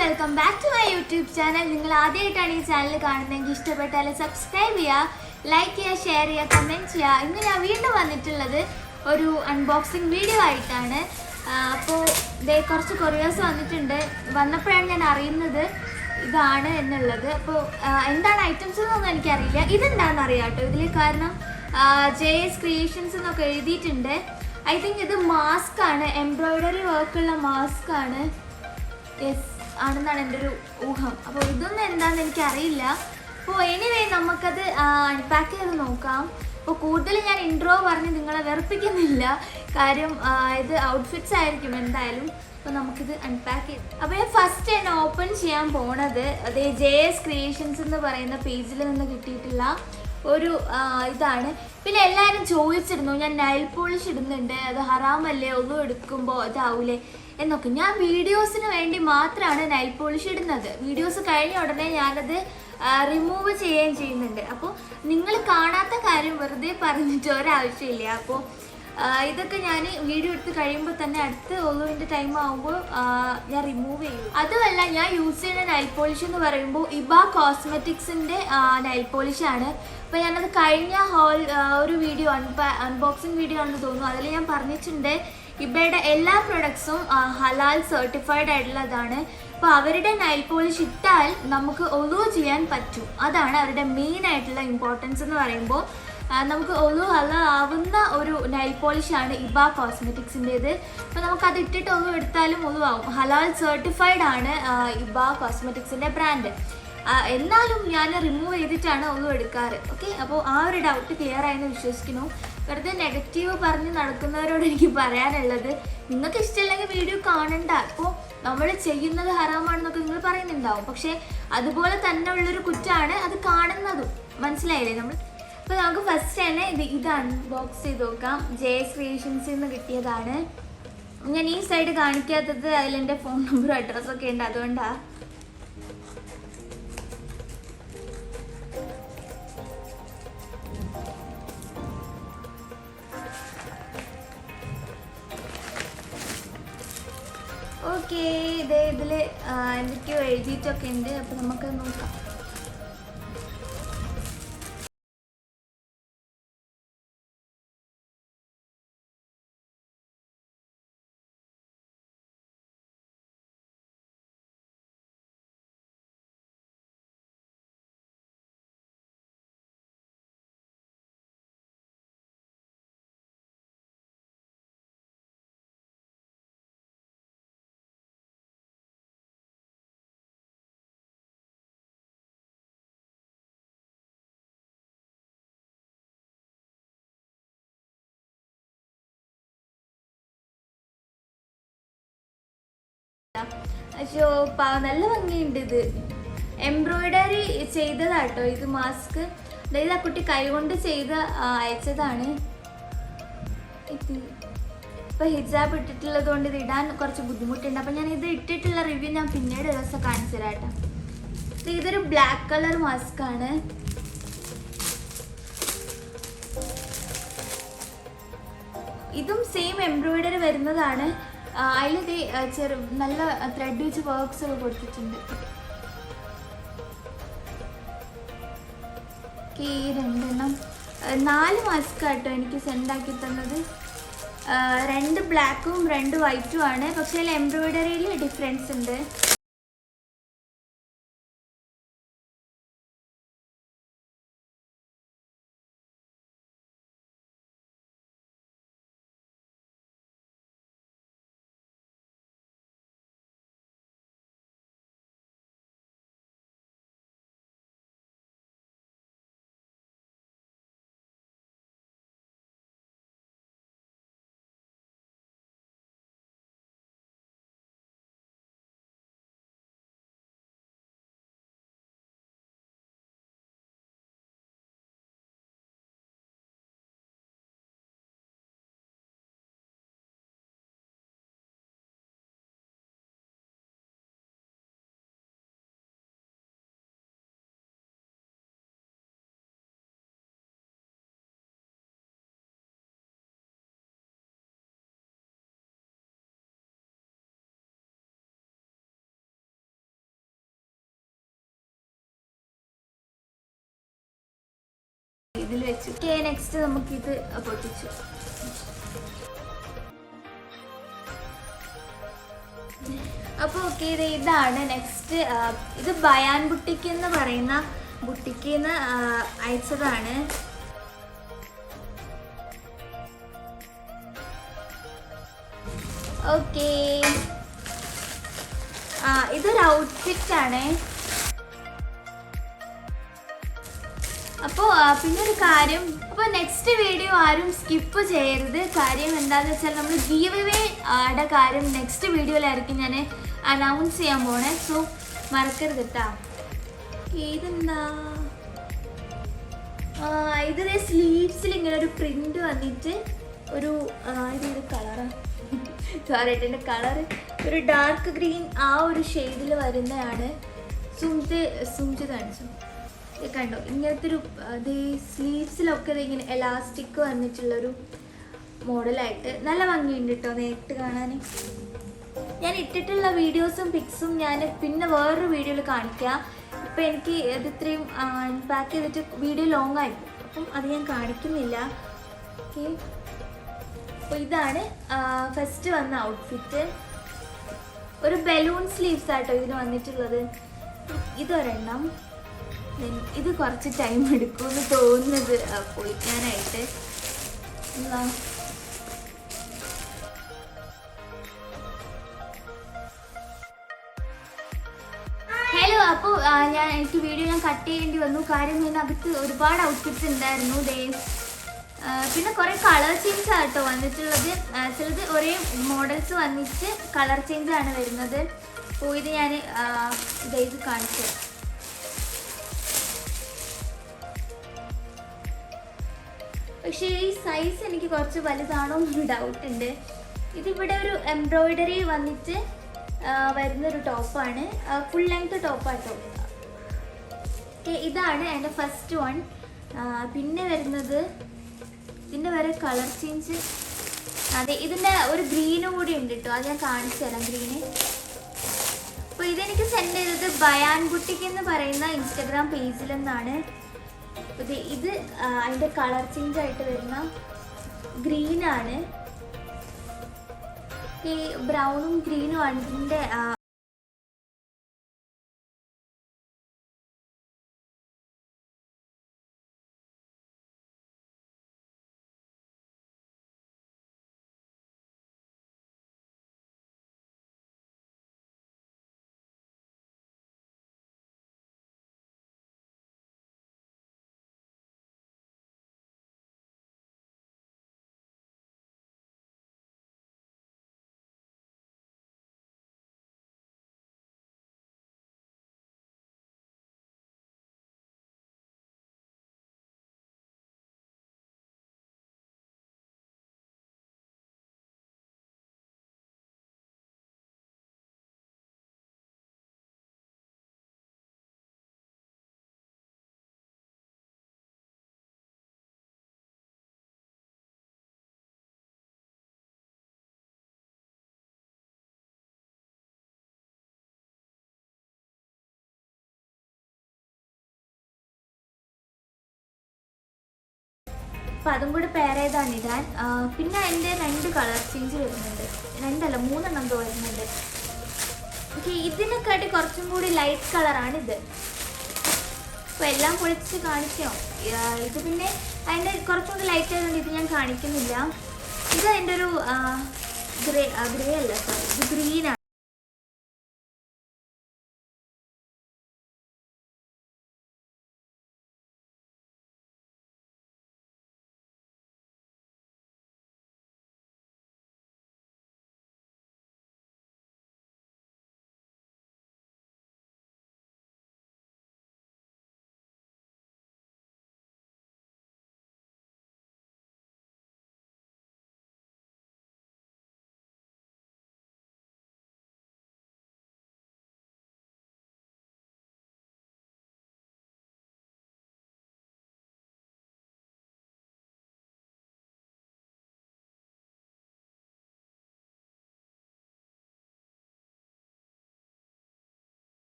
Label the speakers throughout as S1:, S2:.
S1: Welcome back to my YouTube channel. നിങ്ങൾ ആദ്യമായിട്ടാണ് ഈ ചാനൽ കാണുന്നതെങ്കിൽ ഇഷ്ടപ്പെട്ടാൽ സബ്സ്ക്രൈബ് ചെയ്യുക, ലൈക്ക് ചെയ്യുക, ഷെയർ ചെയ്യുക, കമൻറ്റ് ചെയ്യുക. ഇന്ന് ഞാൻ വീണ്ടും വന്നിട്ടുള്ളത് ഒരു അൺബോക്സിങ് വീഡിയോ ആയിട്ടാണ്. അപ്പോൾ ഇതേ കുറച്ച് കൊറിയേഴ്സ് വന്നിട്ടുണ്ട്. വന്നപ്പോഴാണ് ഞാൻ അറിയുന്നത് ഇതാണ് എന്നുള്ളത്. അപ്പോൾ എന്താണ് ഐറ്റംസ് എന്നൊന്നും എനിക്കറിയില്ല. ഇതെന്താണെന്ന് അറിയാം കേട്ടോ ഇതിൽ, കാരണം JS ക്രിയേഷൻസ് എന്നൊക്കെ എഴുതിയിട്ടുണ്ട്. ഐ തിങ്ക് ഇത് മാസ്ക് ആണ്, എംബ്രോയിഡറി വർക്കുള്ള മാസ്ക് ആണ്. യെസ് ആണെന്നാണ് എൻ്റെ ഒരു ഊഹം. അപ്പോൾ ഇതൊന്നും എന്താണെന്ന് എനിക്കറിയില്ല. അപ്പോൾ എനിവേ നമുക്കത് അൺപാക്ക് ചെയ്ത് നോക്കാം. അപ്പോൾ കൂടുതൽ ഞാൻ ഇൻട്രോ പറഞ്ഞ് നിങ്ങളെ വെറുപ്പിക്കുന്നില്ല, കാര്യം ഇത് ഔട്ട്ഫിറ്റ്സ് ആയിരിക്കും എന്തായാലും. അപ്പോൾ നമുക്കിത് അൺപാക്ക് ചെയ്ത്, അപ്പോൾ ഞാൻ ഫസ്റ്റ് തന്നെ ഓപ്പൺ ചെയ്യാൻ പോണത് അതേ JS ക്രിയേഷൻസ് എന്ന് പറയുന്ന പേജിൽ നിന്ന് കിട്ടിയിട്ടുള്ള ഒരു ഇതാണ്. പിന്നെ എല്ലാവരും ചോദിച്ചിരുന്നു ഞാൻ നൈൽ പോളിഷ് ഇടുന്നുണ്ട്, അത് ഹറാമല്ലേ, ഒന്നും എടുക്കുമ്പോൾ ഇതാവൂലേ എന്നൊക്കെ. ഞാൻ വീഡിയോസിന് വേണ്ടി മാത്രമാണ് നൈൽ പോളിഷ് ഇടുന്നത്. വീഡിയോസ് കഴിഞ്ഞ ഉടനെ ഞാനത് റിമൂവ് ചെയ്യുകയും ചെയ്യുന്നുണ്ട്. അപ്പോൾ നിങ്ങൾ കാണാത്ത കാര്യം വെറുതെ പറഞ്ഞിട്ട് ഒരാവശ്യമില്ല. അപ്പോൾ ഇതൊക്കെ ഞാൻ വീഡിയോ എടുത്ത് കഴിയുമ്പോൾ തന്നെ അടുത്ത് ഒളുവിൻ്റെ ടൈം ആകുമ്പോൾ ഞാൻ റിമൂവ് ചെയ്യും. അതുമല്ല, ഞാൻ യൂസ് ചെയ്യുന്ന നൈൽ പോളിഷ് എന്ന് പറയുമ്പോൾ ഇബ കോസ്മെറ്റിക്സിൻ്റെ നൈൽ പോളിഷാണ്. അപ്പോൾ ഞാനത് കഴിഞ്ഞ ഒരു വീഡിയോ അൺബോക്സിങ് വീഡിയോ ആണെന്ന് തോന്നുന്നു, അതിൽ ഞാൻ പറഞ്ഞിട്ടുണ്ട് ഇബയുടെ എല്ലാ പ്രൊഡക്ട്സും ഹലാൽ സർട്ടിഫൈഡ് ആയിട്ടുള്ളതാണ്. അപ്പോൾ അവരുടെ നൈൽ പോളിഷ് ഇട്ടാൽ നമുക്ക് ഒളു ചെയ്യാൻ പറ്റും. അതാണ് അവരുടെ മെയിൻ ആയിട്ടുള്ള ഇമ്പോർട്ടൻസ് എന്ന് പറയുമ്പോൾ. നമുക്ക് ഒളു ആവുന്ന ഒരു നൈൽ പോളിഷാണ് ഇബ കോസ്മെറ്റിക്സിൻ്റേത്. അപ്പോൾ നമുക്കത് ഇട്ടിട്ട് ഒളു എടുത്താലും ഒളു ആവും. ഹലാൽ സർട്ടിഫൈഡ് ആണ് ഇബ കോസ്മെറ്റിക്സിൻ്റെ ബ്രാൻഡ്. എന്നാലും ഞാൻ റിമൂവ് ചെയ്തിട്ടാണ് ഒന്നും എടുക്കാറ്. ഓക്കെ, അപ്പോൾ ആ ഒരു ഡൗട്ട് ക്ലിയർ ആയെന്ന് വിശ്വസിക്കുന്നു. വെറുതെ നെഗറ്റീവ് പറഞ്ഞ് നടക്കുന്നവരോട് എനിക്ക് പറയാനുള്ളത്, നിങ്ങൾക്ക് ഇഷ്ടമില്ലെങ്കിൽ വീഡിയോ കാണണ്ട. ഇപ്പോൾ നമ്മൾ ചെയ്യുന്നത് ഹറാമാണെന്നൊക്കെ നിങ്ങൾ പറയുന്നുണ്ടാവും, പക്ഷേ അതുപോലെ തന്നെ ഉള്ളൊരു കുറ്റമാണ് അത് കാണുന്നതും. മനസ്സിലായില്ലേ നമ്മൾ? അപ്പോൾ നമുക്ക് ഫസ്റ്റ് തന്നെ ഇത് അൺബോക്സ് ചെയ്ത് നോക്കാം. JS ക്രിയേഷൻസിൽ നിന്ന് കിട്ടിയതാണ്. ഞാൻ ഈ സൈഡ് കാണിക്കാത്തത് അതിലെൻ്റെ ഫോൺ നമ്പറും അഡ്രസ്സൊക്കെ ഉണ്ട്, അതുകൊണ്ടാണ്. ഓക്കെ, ഇതിൽ എന്തൊക്കെയോ എഴുതിയിട്ടൊക്കെ ഉണ്ട്. അപ്പോൾ നമുക്കത് നോക്കാം. അയ്യോ, നല്ല ഭംഗിയുണ്ട്. ഇത് എംബ്രോയിഡറി ചെയ്തതാട്ടോ ഇത് മാസ്ക്. അതായത് ആ കുട്ടി കൈകൊണ്ട് ചെയ്ത് അയച്ചതാണ്. ഇപ്പം ഹിജാബ് ഇട്ടിട്ടുള്ളത് കൊണ്ട് ഇത് ഇടാൻ കുറച്ച് ബുദ്ധിമുട്ടുണ്ട്. അപ്പം ഞാൻ ഇത് ഇട്ടിട്ടുള്ള റിവ്യൂ ഞാൻ പിന്നീട് ഒരു ദിവസം കാണിച്ചു തരാം. ഇതൊരു ബ്ലാക്ക് കളർ മാസ്ക് ആണ്. ഇതും സെയിം എംബ്രോയിഡറി വരുന്നതാണ്. അതിൽ നല്ല ത്രെഡ് വെച്ച് വർക്ക്സ് ഒക്കെ കൊടുത്തിട്ടുണ്ട്. ഈ 2 4 മാസ്ക് ആട്ടോ എനിക്ക് സെൻഡ് ആക്കി തന്നത്. 2 ബ്ലാക്കും 2 വൈറ്റും ആണ്. പക്ഷേ അതിൽ എംബ്രോയിഡറിയിൽ ഡിഫറൻസ് ഉണ്ട്. സൈഡിൽ വെച്ചു. ഓക്കെ, നെക്സ്റ്റ് നമുക്കിത് പൊട്ടിച്ചു. അപ്പോൾ ഓക്കെ, ഇതാണ് നെക്സ്റ്റ്. ഇത് ബയാൻ ബുട്ടിക്ക് എന്ന് പറയുന്ന ബുട്ടിക്ക് നിന്ന് അയച്ചതാണ്. ഓക്കെ, ഇതൊരു ഔട്ട്ഫിറ്റ് ആണ്. അപ്പോൾ പിന്നൊരു കാര്യം, അപ്പോൾ നെക്സ്റ്റ് വീഡിയോ ആരും സ്കിപ്പ് ചെയ്യരുത്. കാര്യം എന്താണെന്ന് വെച്ചാൽ നമ്മൾ ഗീവ് അവേയുടെ കാര്യം നെക്സ്റ്റ് വീഡിയോയിലായിരിക്കും ഞാൻ അനൗൺസ് ചെയ്യാൻ പോണേ. സോ മറക്കരുത് കേട്ടോ. ഇതെന്താ, ഇത് സ്ലീവ്സിൽ ഇങ്ങനെ ഒരു പ്രിന്റ് വന്നിട്ട് ഒരു ഇതൊരു കളറാണ്. സോറി, ഇതിൻ്റെ കളറ് ഒരു ഡാർക്ക് ഗ്രീൻ ആ ഒരു ഷെയ്ഡിൽ വരുന്നതാണ്. സുംജ് കാണിച്ചു കണ്ടോ, ഇങ്ങനത്തെ ഒരു സ്ലീവ്സിലൊക്കെ ഇങ്ങനെ എലാസ്റ്റിക് വന്നിട്ടുള്ളൊരു മോഡലായിട്ട് നല്ല ഭംഗിയുണ്ട് കേട്ടോ നേരിട്ട് കാണാൻ. ഞാൻ ഇട്ടിട്ടുള്ള വീഡിയോസും പിക്സും ഞാൻ പിന്നെ വേറൊരു വീഡിയോയിൽ കാണിക്കാം. ഇപ്പം എനിക്ക് ഇത് ഇത്രയും പാക്ക് ചെയ്തിട്ട് വീഡിയോ ലോങ് ആയിരിക്കും, അപ്പം അത് ഞാൻ കാണിക്കുന്നില്ല. ഓക്കെ, അപ്പോൾ ഇതാണ് ഫസ്റ്റ് വന്ന ഔട്ട്ഫിറ്റ്. ഒരു ബലൂൺ സ്ലീവ്സ് ആട്ടോ ഇതിന് വന്നിട്ടുള്ളത്. ഇതൊരെണ്ണം. ഇത് കുറച്ച് ടൈം എടുക്കുമെന്ന് തോന്നുന്നത് പൊളിക്കാനായിട്ട്. ഹലോ, അപ്പോൾ എനിക്ക് വീഡിയോ കട്ട് ചെയ്യേണ്ടി വന്നു. കാര്യം ഇതിനകത്ത് ഒരുപാട് ഔട്ട്ഫിറ്റ്സ് ഉണ്ടായിരുന്നു. പിന്നെ കുറേ കളർ ചേഞ്ച് ആട്ടോ വന്നിട്ടുള്ളത്. ചിലത് ഒരേ മോഡൽസ് വന്നിട്ട് കളർ ചേഞ്ച് ആണ് വരുന്നത്. അപ്പോൾ ഇത് ഞാൻ ഇത് കാണിച്ചു. പക്ഷേ ഈ സൈസ് എനിക്ക് കുറച്ച് വലുതാണോ എന്നൊരു ഡൗട്ട് ഉണ്ട്. ഇതിവിടെ ഒരു എംബ്രോയിഡറി വന്നിട്ട് വരുന്നൊരു ടോപ്പാണ്, ഫുൾ ലെങ്ത് ടോപ്പാട്ടോ. ഓക്കെ, ഇതാണ് എൻ്റെ ഫസ്റ്റ് വൺ. പിന്നെ വരുന്നത് ഇതിൻ്റെ വരെ കളർ ചേഞ്ച്. അതെ, ഇതിൻ്റെ ഒരു ഗ്രീനും കൂടി ഉണ്ട് കേട്ടോ, അത് ഞാൻ കാണിച്ചു തരാം. ഗ്രീന്. അപ്പോൾ ഇതെനിക്ക് സെൻഡ് ചെയ്തത് ബയാൻ ബുട്ടിക്ക് എന്ന് പറയുന്ന ഇൻസ്റ്റഗ്രാം പേജിൽ നിന്നാണ്. ഇത് അതിൻ്റെ കളർ ചേഞ്ച് ആയിട്ട് വരുന്ന ഗ്രീനാണ്. ഈ ബ്രൗണും ഗ്രീനും ആണ് ഇതിൻ്റെ അപ്പം അതും കൂടി പെയർ ചെയ്താണ് ഇടാൻ. പിന്നെ അതിൻ്റെ 2 കളർ ചേഞ്ച് വരുന്നുണ്ട്, 2 അല്ല 3 എണ്ണം വരുന്നുണ്ട്. ഓക്കെ, ഇതിനെക്കാട്ടി കുറച്ചും കൂടി ലൈറ്റ് കളറാണിത്. അപ്പോൾ എല്ലാം പൊളിച്ച് കാണിക്കാം. ഇത് പിന്നെ അതിൻ്റെ കുറച്ചും കൂടി ലൈറ്റ് ആയതുകൊണ്ട് ഇത് ഞാൻ കാണിക്കുന്നില്ല. ഇത് അതിൻ്റെ ഒരു ഗ്രേ അല്ല, സോറി, ഇത് ഗ്രീനാണ്.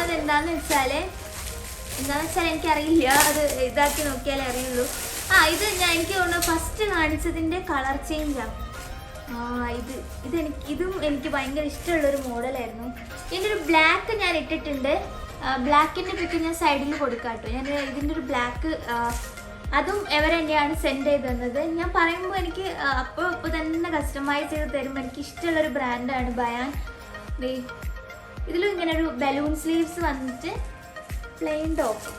S1: വന്നത് എന്താണെന്ന് വെച്ചാൽ എനിക്കറിയില്ല, അത് ഇതാക്കി നോക്കിയാലേ അറിയുള്ളൂ. ഇത് എനിക്ക് തോന്നുന്നു ഫസ്റ്റ് കാണിച്ചതിൻ്റെ കളർ ചേഞ്ചാണ്. ഇതും എനിക്ക് ഭയങ്കര ഇഷ്ടമുള്ളൊരു മോഡലായിരുന്നു. ഇതിൻ്റെ ഒരു ബ്ലാക്ക് ഞാൻ ഇട്ടിട്ടുണ്ട്. ബ്ലാക്കിൻ്റെ പിക്ക് ഞാൻ സൈഡിൽ കൊടുക്കാം കേട്ടോ. ഞാൻ ഇതിൻ്റെ ഒരു ബ്ലാക്ക് അതും തന്നെയാണ് സെൻഡ് ചെയ്ത് തന്നത്. ഞാൻ പറയുമ്പോൾ എനിക്ക് അപ്പോൾ തന്നെ കസ്റ്റമൈസ് ചെയ്ത് തരുമ്പോൾ എനിക്ക് ഇഷ്ടമുള്ളൊരു ബ്രാൻഡാണ് ബയാൻ. ഇതിലും ഇങ്ങനെ ഒരു ബലൂൺ സ്ലീവ്സ് വന്നിട്ട് പ്ലെയിൻ ടോപ്പ്.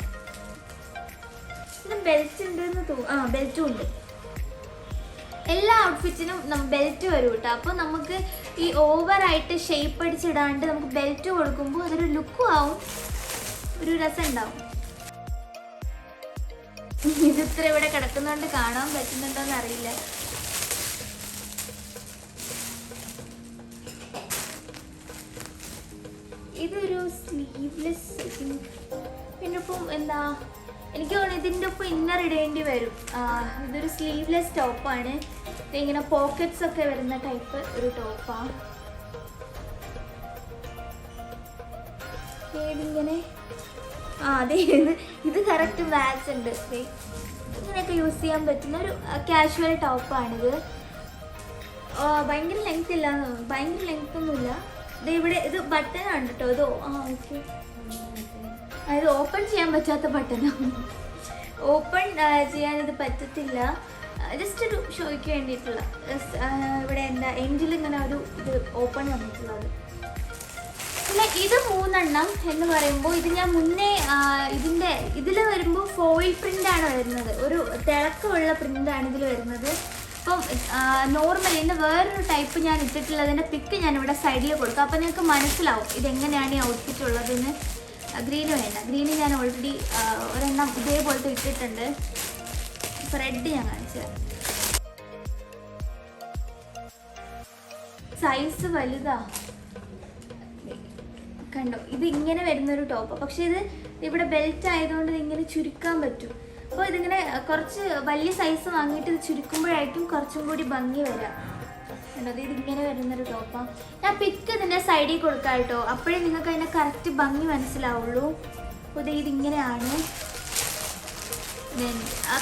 S1: ഇത് ബെൽറ്റ് ഉണ്ടെന്ന് തോന്നുന്നു. ബെൽറ്റും ഉണ്ട്. എല്ലാ ഔട്ട്ഫിറ്റിനും ബെൽറ്റ് വരും കേട്ടോ. അപ്പോൾ നമുക്ക് ഈ ഓവറായിട്ട് ഷേപ്പ് അടിച്ചിടാണ്ട് നമുക്ക് ബെൽറ്റ് കൊടുക്കുമ്പോൾ അതൊരു ലുക്കും ആവും, ഒരു രസം ഉണ്ടാവും. ഇതിത്ര ഇവിടെ കിടക്കുന്നതുകൊണ്ട് കാണാൻ പറ്റുന്നുണ്ടോന്ന് അറിയില്ല. ഇതൊരു സ്ലീവ്ലെസ്. പിന്നെ ഇപ്പം എനിക്ക് തോന്നുന്നു ഇതിൻ്റെ ഒപ്പം ഇന്നർ ഇടേണ്ടി വരും. ഇതൊരു സ്ലീവ്ലെസ് ടോപ്പാണ്. ഇങ്ങനെ പോക്കറ്റ്സ് ഒക്കെ വരുന്ന ടൈപ്പ് ഒരു ടോപ്പാണ്. ഏതിങ്ങനെ അതെ, ഇത് കറക്റ്റ് മാച്ച് ഉണ്ട്. ഇങ്ങനെയൊക്കെ യൂസ് ചെയ്യാൻ പറ്റുന്ന ഒരു കാഷ്വൽ ടോപ്പാണിത്. ഭയങ്കര ലെങ്ത് ഇല്ലാന്ന് തോന്നുന്നു. ഭയങ്കര ലെങ്ത് ഒന്നുമില്ല. ഇവിടെ ഇത് ബട്ടനാണ് കേട്ടോ. ഇത് ഓക്കെ, ഇത് ഓപ്പൺ ചെയ്യാൻ പറ്റാത്ത ബട്ടനാണ്. ഓപ്പൺ ചെയ്യാൻ ഇത് പറ്റത്തില്ല. ജസ്റ്റ് ഒരു ഷോയ്ക്ക് വേണ്ടിയിട്ടുള്ള ഇവിടെ എൻഡിൽ ഇങ്ങനെ ഒരു ഇത് ഓപ്പൺ വന്നിട്ടുള്ളത്. പിന്നെ ഇത് 3 എന്ന് പറയുമ്പോൾ ഇത് ഞാൻ മുന്നേ ഇതിൽ വരുമ്പോൾ ഫോയിൽ പ്രിൻ്റാണ് വരുന്നത്. ഒരു തിളക്കമുള്ള പ്രിൻ്റാണ് ഇതിൽ വരുന്നത്. അപ്പം നോർമലി ഇതിൻ്റെ വേറൊരു ടൈപ്പ് ഞാൻ ഇട്ടിട്ടുള്ളതിൻ്റെ പിക്ക് ഞാനിവിടെ സൈഡിൽ കൊടുക്കാം. അപ്പോൾ നിങ്ങൾക്ക് മനസ്സിലാവും ഇതെങ്ങനെയാണ് ഈ ഔട്ട്ഫിറ്റ് ഉള്ളതെന്ന്. ഗ്രീന് വേണ്ട, ഗ്രീന് ഞാൻ ഓൾറെഡി ഒരെണ്ണം ഇതേപോലത്തെ ഇട്ടിട്ടുണ്ട്. ഇപ്പോൾ റെഡ് ഞാൻ കാണിച്ചത്. സൈസ് വലുതാ കണ്ടോ. ഇത് ഇങ്ങനെ വരുന്നൊരു ടോപ്പ്. പക്ഷെ ഇത് ഇവിടെ ബെൽറ്റ് ആയതുകൊണ്ട് ഇങ്ങനെ ചുരുക്കാൻ പറ്റും. അപ്പോൾ ഇതിങ്ങനെ കുറച്ച് വലിയ സൈസ് വാങ്ങിയിട്ട് ഇത് ചുരുക്കുമ്പോഴായിരിക്കും കുറച്ചും കൂടി ഭംഗി വരാം. കണ്ടോ, ഇതിങ്ങനെ വരുന്നൊരു ടോപ്പാണ്. ഞാൻ പിക്ക് ഇതിൻ്റെ സൈഡിൽ കൊടുക്കാം കേട്ടോ. അപ്പോഴേ നിങ്ങൾക്ക് അതിൻ്റെ കറക്റ്റ് ഭംഗി മനസ്സിലാവുള്ളൂ. അപ്പോൾ ഇതിങ്ങനെയാണ്.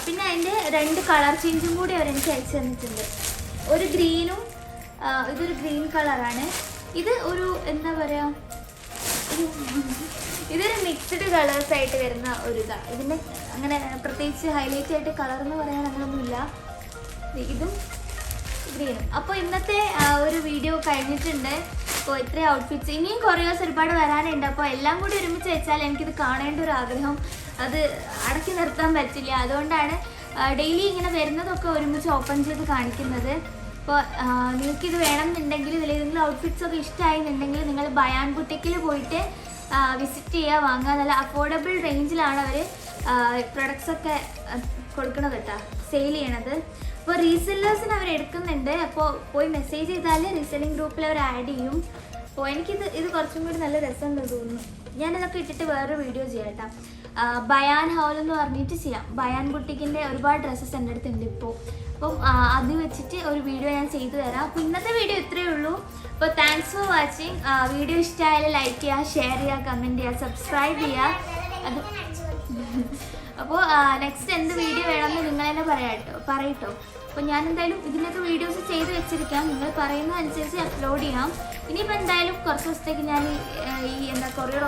S1: പിന്നെ അതിൻ്റെ 2 കളർ ചേഞ്ചും കൂടി അവരെനിക്ക് അയച്ചു തന്നിട്ടുണ്ട്. ഒരു ഗ്രീനും ഇതൊരു ഗ്രീൻ കളറാണ്. ഇത് ഒരു എന്താ പറയുക, ഇതൊരു മിക്സ്ഡ് കളേഴ്സായിട്ട് വരുന്ന ഒരു ഇതാണ്. ഇതിൻ്റെ അങ്ങനെ പ്രത്യേകിച്ച് ഹൈലൈറ്റ് ആയിട്ട് കളർ എന്ന് പറയാൻ അങ്ങനെയൊന്നുമില്ല. ഇതും ഗ്രീനും. അപ്പോൾ ഇന്നത്തെ ഒരു വീഡിയോ കഴിഞ്ഞിട്ടുണ്ട്. അപ്പോൾ ഇത്രയും ഔട്ട്ഫിറ്റ്സ്, ഇനിയും കൊറിയോസ് ഒരുപാട് വരാനുണ്ട്. അപ്പോൾ എല്ലാം കൂടി ഒരുമിച്ച് വെച്ചാൽ എനിക്കിത് കാണേണ്ട ഒരു ആഗ്രഹം അത് അടക്കി നിർത്താൻ പറ്റില്ല. അതുകൊണ്ടാണ് ഡെയിലി ഇങ്ങനെ വരുന്നതൊക്കെ ഒരുമിച്ച് ഓപ്പൺ ചെയ്ത് കാണിക്കുന്നത്. അപ്പോൾ നിങ്ങൾക്കിത് വേണമെന്നുണ്ടെങ്കിൽ ഇതിലേതെങ്കിലും ഔട്ട്ഫിറ്റ്സൊക്കെ ഇഷ്ടമായിരുന്നുണ്ടെങ്കിൽ നിങ്ങൾ ബയാൻ ബുട്ടിക്കിൽ പോയിട്ട് വിസിറ്റ് ചെയ്യുക, വാങ്ങുക. നല്ല അഫോർഡബിൾ റേഞ്ചിലാണ് അവർ പ്രൊഡക്ട്സൊക്കെ കൊടുക്കുന്നത് കേട്ടോ, സെയിൽ ചെയ്യണത്. അപ്പോൾ റീസെല്ലേഴ്സിന് അവർ എടുക്കുന്നുണ്ട്. അപ്പോൾ പോയി മെസ്സേജ് ചെയ്താൽ റീസെല്ലിംഗ് ഗ്രൂപ്പിൽ അവർ ആഡ് ചെയ്യും. അപ്പോൾ ഇത് കുറച്ചും കൂടി നല്ല രസമുണ്ടെന്ന് തോന്നുന്നു. ഞാനിതൊക്കെ ഇട്ടിട്ട് വേറൊരു വീഡിയോ ചെയ്യാം കേട്ടോ. ബയാൻ ഹൗൾ എന്ന് പറഞ്ഞിട്ട് ചെയ്യാം. ബയാൻ ബുട്ടിക്കിൻ്റെ ഒരുപാട് ഡ്രസ്സസ് എൻ്റെ അടുത്തുണ്ട് ഇപ്പോൾ. അപ്പം അത് വെച്ചിട്ട് ഒരു വീഡിയോ ഞാൻ ചെയ്തു തരാം. അപ്പോൾ ഇന്നത്തെ വീഡിയോ ഇത്രയേ ഉള്ളൂ. അപ്പോൾ താങ്ക്സ് ഫോർ വാച്ചിങ്. വീഡിയോ ഇഷ്ടമായാലും ലൈക്ക് ചെയ്യുക, ഷെയർ ചെയ്യുക, കമൻറ്റ് ചെയ്യുക, സബ്സ്ക്രൈബ് ചെയ്യുക. അത് അപ്പോൾ നെക്സ്റ്റ് എന്ത് വീഡിയോ വേണമെന്ന് നിങ്ങൾ തന്നെ പറയട്ടോ. അപ്പോൾ ഞാൻ എന്തായാലും ഇതിൻ്റെയൊക്കെ വീഡിയോസ് ചെയ്ത് വെച്ചിരിക്കാം. നിങ്ങൾ പറയുന്നതനുസരിച്ച് അപ്ലോഡ് ചെയ്യാം. ഇനിയിപ്പോൾ എന്തായാലും കുറച്ച് ദിവസത്തേക്ക് ഞാൻ ഈ കൊറിയർ